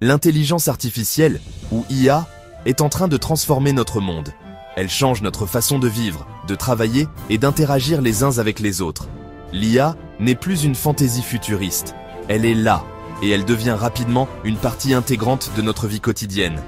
L'intelligence artificielle, ou IA, est en train de transformer notre monde. Elle change notre façon de vivre, de travailler et d'interagir les uns avec les autres. L'IA n'est plus une fantaisie futuriste. Elle est là, et elle devient rapidement une partie intégrante de notre vie quotidienne.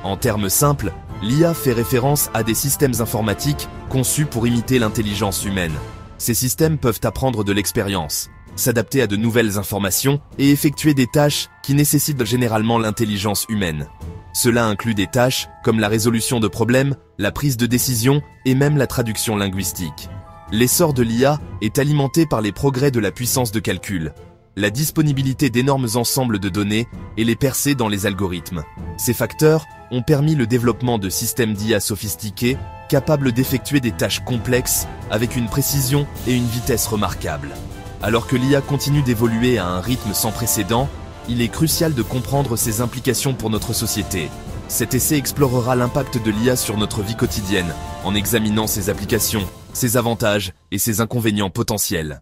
En termes simples, l'IA fait référence à des systèmes informatiques conçus pour imiter l'intelligence humaine. Ces systèmes peuvent apprendre de l'expérience, s'adapter à de nouvelles informations et effectuer des tâches qui nécessitent généralement l'intelligence humaine. Cela inclut des tâches comme la résolution de problèmes, la prise de décision et même la traduction linguistique. L'essor de l'IA est alimenté par les progrès de la puissance de calcul, la disponibilité d'énormes ensembles de données et les percées dans les algorithmes. Ces facteurs ont permis le développement de systèmes d'IA sophistiqués, capables d'effectuer des tâches complexes avec une précision et une vitesse remarquables. Alors que l'IA continue d'évoluer à un rythme sans précédent, il est crucial de comprendre ses implications pour notre société. Cet essai explorera l'impact de l'IA sur notre vie quotidienne, en examinant ses applications, ses avantages et ses inconvénients potentiels.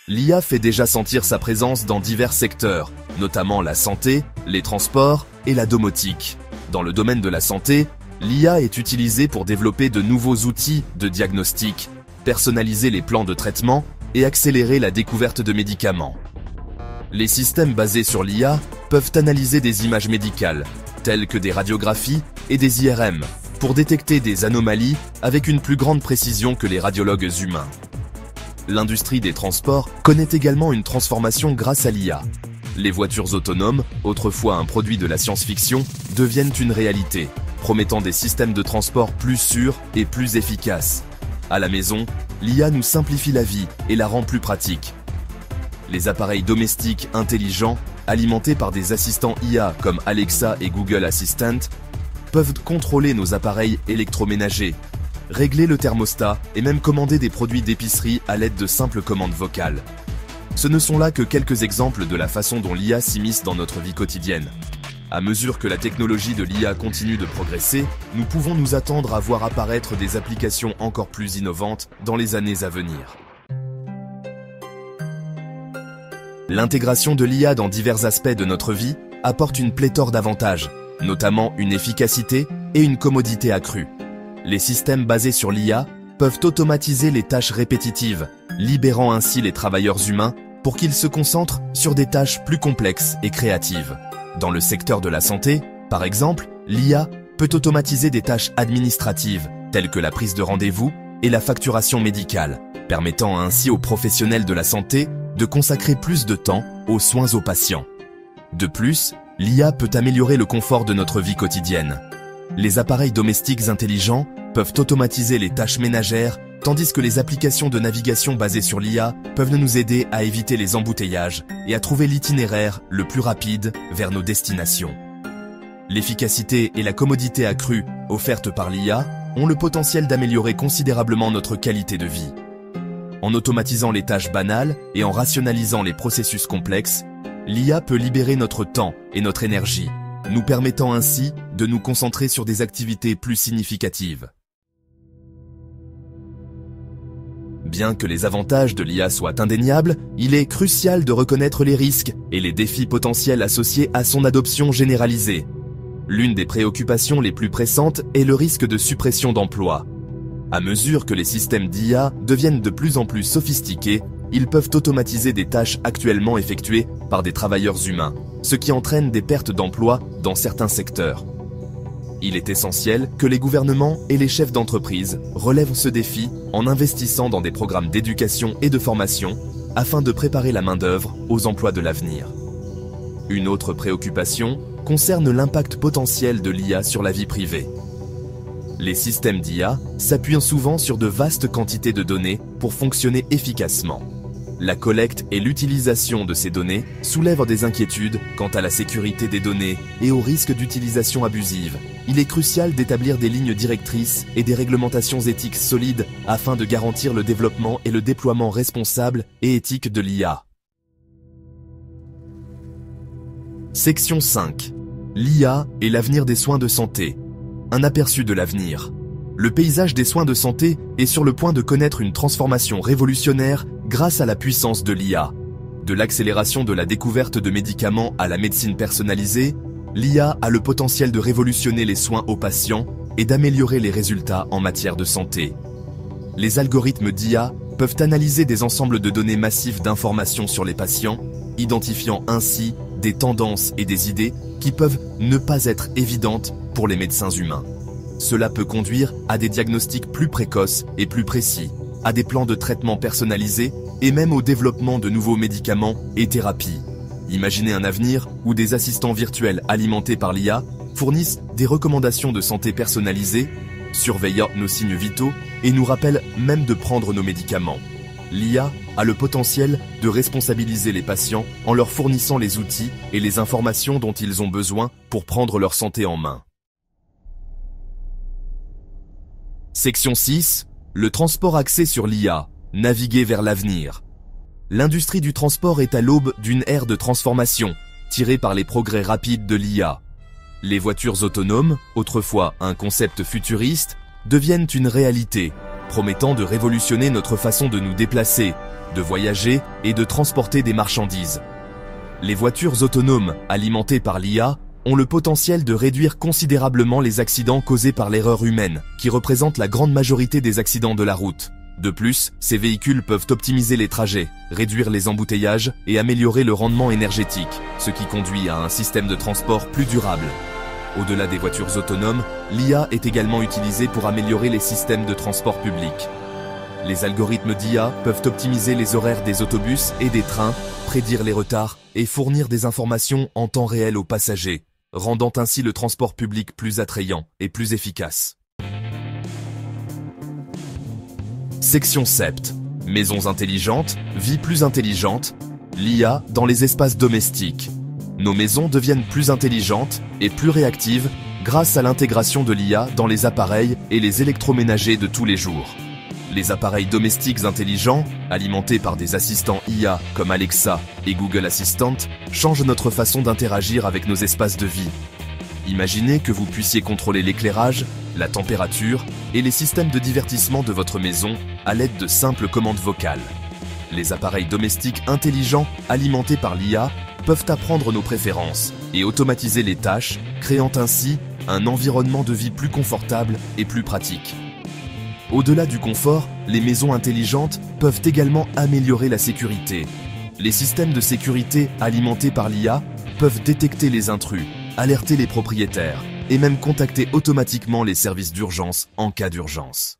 L'IA fait déjà sentir sa présence dans divers secteurs, notamment la santé, les transports et la domotique. Dans le domaine de la santé, l'IA est utilisée pour développer de nouveaux outils de diagnostic, personnaliser les plans de traitement et accélérer la découverte de médicaments. Les systèmes basés sur l'IA peuvent analyser des images médicales, telles que des radiographies et des IRM, pour détecter des anomalies avec une plus grande précision que les radiologues humains. L'industrie des transports connaît également une transformation grâce à l'IA. Les voitures autonomes, autrefois un produit de la science-fiction, deviennent une réalité, promettant des systèmes de transport plus sûrs et plus efficaces. À la maison, l'IA nous simplifie la vie et la rend plus pratique. Les appareils domestiques intelligents, alimentés par des assistants IA comme Alexa et Google Assistant, peuvent contrôler nos appareils électroménagers, régler le thermostat et même commander des produits d'épicerie à l'aide de simples commandes vocales. Ce ne sont là que quelques exemples de la façon dont l'IA s'immisce dans notre vie quotidienne. À mesure que la technologie de l'IA continue de progresser, nous pouvons nous attendre à voir apparaître des applications encore plus innovantes dans les années à venir. L'intégration de l'IA dans divers aspects de notre vie apporte une pléthore d'avantages, notamment une efficacité et une commodité accrue. Les systèmes basés sur l'IA peuvent automatiser les tâches répétitives, libérant ainsi les travailleurs humains pour qu'ils se concentrent sur des tâches plus complexes et créatives. Dans le secteur de la santé, par exemple, l'IA peut automatiser des tâches administratives telles que la prise de rendez-vous et la facturation médicale, permettant ainsi aux professionnels de la santé de consacrer plus de temps aux soins aux patients. De plus, l'IA peut améliorer le confort de notre vie quotidienne. Les appareils domestiques intelligents peuvent automatiser les tâches ménagères, tandis que les applications de navigation basées sur l'IA peuvent nous aider à éviter les embouteillages et à trouver l'itinéraire le plus rapide vers nos destinations. L'efficacité et la commodité accrue offertes par l'IA ont le potentiel d'améliorer considérablement notre qualité de vie. En automatisant les tâches banales et en rationalisant les processus complexes, l'IA peut libérer notre temps et notre énergie, nous permettant ainsi de nous concentrer sur des activités plus significatives. Bien que les avantages de l'IA soient indéniables, il est crucial de reconnaître les risques et les défis potentiels associés à son adoption généralisée. L'une des préoccupations les plus pressantes est le risque de suppression d'emplois. À mesure que les systèmes d'IA deviennent de plus en plus sophistiqués, ils peuvent automatiser des tâches actuellement effectuées par des travailleurs humains, ce qui entraîne des pertes d'emplois dans certains secteurs. Il est essentiel que les gouvernements et les chefs d'entreprise relèvent ce défi en investissant dans des programmes d'éducation et de formation afin de préparer la main-d'œuvre aux emplois de l'avenir. Une autre préoccupation concerne l'impact potentiel de l'IA sur la vie privée. Les systèmes d'IA s'appuient souvent sur de vastes quantités de données pour fonctionner efficacement. La collecte et l'utilisation de ces données soulèvent des inquiétudes quant à la sécurité des données et au risque d'utilisation abusive. Il est crucial d'établir des lignes directrices et des réglementations éthiques solides afin de garantir le développement et le déploiement responsable et éthique de l'IA. Section 5. L'IA et l'avenir des soins de santé. Un aperçu de l'avenir. Le paysage des soins de santé est sur le point de connaître une transformation révolutionnaire grâce à la puissance de l'IA. De l'accélération de la découverte de médicaments à la médecine personnalisée, l'IA a le potentiel de révolutionner les soins aux patients et d'améliorer les résultats en matière de santé. Les algorithmes d'IA peuvent analyser des ensembles de données massifs d'informations sur les patients, identifiant ainsi des tendances et des idées qui peuvent ne pas être évidentes pour les médecins humains. Cela peut conduire à des diagnostics plus précoces et plus précis, à des plans de traitement personnalisés et même au développement de nouveaux médicaments et thérapies. Imaginez un avenir où des assistants virtuels alimentés par l'IA fournissent des recommandations de santé personnalisées, surveillent nos signes vitaux et nous rappellent même de prendre nos médicaments. L'IA a le potentiel de responsabiliser les patients en leur fournissant les outils et les informations dont ils ont besoin pour prendre leur santé en main. Section 6. Le transport axé sur l'IA. Naviguer vers l'avenir. L'industrie du transport est à l'aube d'une ère de transformation, tirée par les progrès rapides de l'IA. Les voitures autonomes, autrefois un concept futuriste, deviennent une réalité, promettant de révolutionner notre façon de nous déplacer, de voyager et de transporter des marchandises. Les voitures autonomes, alimentées par l'IA, ont le potentiel de réduire considérablement les accidents causés par l'erreur humaine, qui représente la grande majorité des accidents de la route. De plus, ces véhicules peuvent optimiser les trajets, réduire les embouteillages et améliorer le rendement énergétique, ce qui conduit à un système de transport plus durable. Au-delà des voitures autonomes, l'IA est également utilisée pour améliorer les systèmes de transport public. Les algorithmes d'IA peuvent optimiser les horaires des autobus et des trains, prédire les retards et fournir des informations en temps réel aux passagers, rendant ainsi le transport public plus attrayant et plus efficace. Section 7. Maisons intelligentes, vie plus intelligente, l'IA dans les espaces domestiques. Nos maisons deviennent plus intelligentes et plus réactives grâce à l'intégration de l'IA dans les appareils et les électroménagers de tous les jours. Les appareils domestiques intelligents, alimentés par des assistants IA comme Alexa et Google Assistant, changent notre façon d'interagir avec nos espaces de vie. Imaginez que vous puissiez contrôler l'éclairage, la température et les systèmes de divertissement de votre maison à l'aide de simples commandes vocales. Les appareils domestiques intelligents alimentés par l'IA peuvent apprendre nos préférences et automatiser les tâches, créant ainsi un environnement de vie plus confortable et plus pratique. Au-delà du confort, les maisons intelligentes peuvent également améliorer la sécurité. Les systèmes de sécurité alimentés par l'IA peuvent détecter les intrus, alerter les propriétaires et même contacter automatiquement les services d'urgence en cas d'urgence.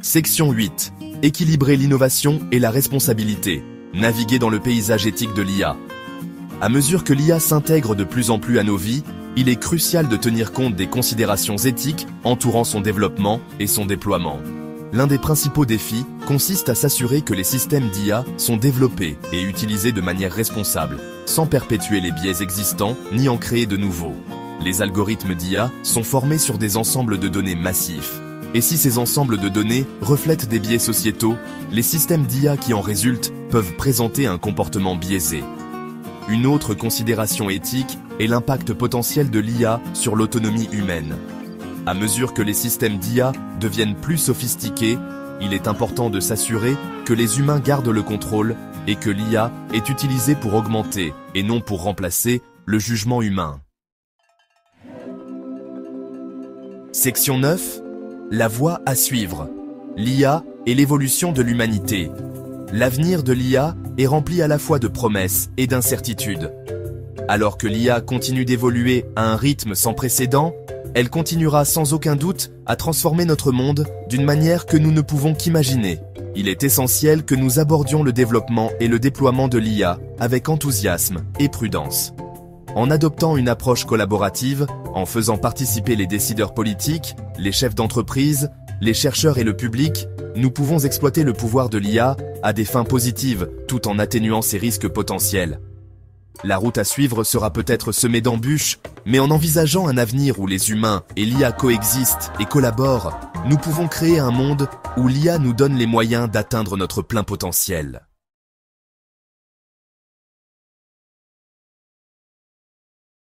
Section 8. Équilibrer l'innovation et la responsabilité. Naviguer dans le paysage éthique de l'IA. À mesure que l'IA s'intègre de plus en plus à nos vies, il est crucial de tenir compte des considérations éthiques entourant son développement et son déploiement. L'un des principaux défis consiste à s'assurer que les systèmes d'IA sont développés et utilisés de manière responsable, sans perpétuer les biais existants ni en créer de nouveaux. Les algorithmes d'IA sont formés sur des ensembles de données massifs. Et si ces ensembles de données reflètent des biais sociétaux, les systèmes d'IA qui en résultent peuvent présenter un comportement biaisé. Une autre considération éthique est l'impact potentiel de l'IA sur l'autonomie humaine. À mesure que les systèmes d'IA deviennent plus sophistiqués, il est important de s'assurer que les humains gardent le contrôle et que l'IA est utilisée pour augmenter et non pour remplacer le jugement humain. Section 9. La voie à suivre. L'IA et l'évolution de l'humanité. L'avenir de l'IA est rempli à la fois de promesses et d'incertitudes. Alors que l'IA continue d'évoluer à un rythme sans précédent, elle continuera sans aucun doute à transformer notre monde d'une manière que nous ne pouvons qu'imaginer. Il est essentiel que nous abordions le développement et le déploiement de l'IA avec enthousiasme et prudence. En adoptant une approche collaborative, en faisant participer les décideurs politiques, les chefs d'entreprise, les chercheurs et le public, nous pouvons exploiter le pouvoir de l'IA à des fins positives tout en atténuant ses risques potentiels. La route à suivre sera peut-être semée d'embûches, mais en envisageant un avenir où les humains et l'IA coexistent et collaborent, nous pouvons créer un monde où l'IA nous donne les moyens d'atteindre notre plein potentiel.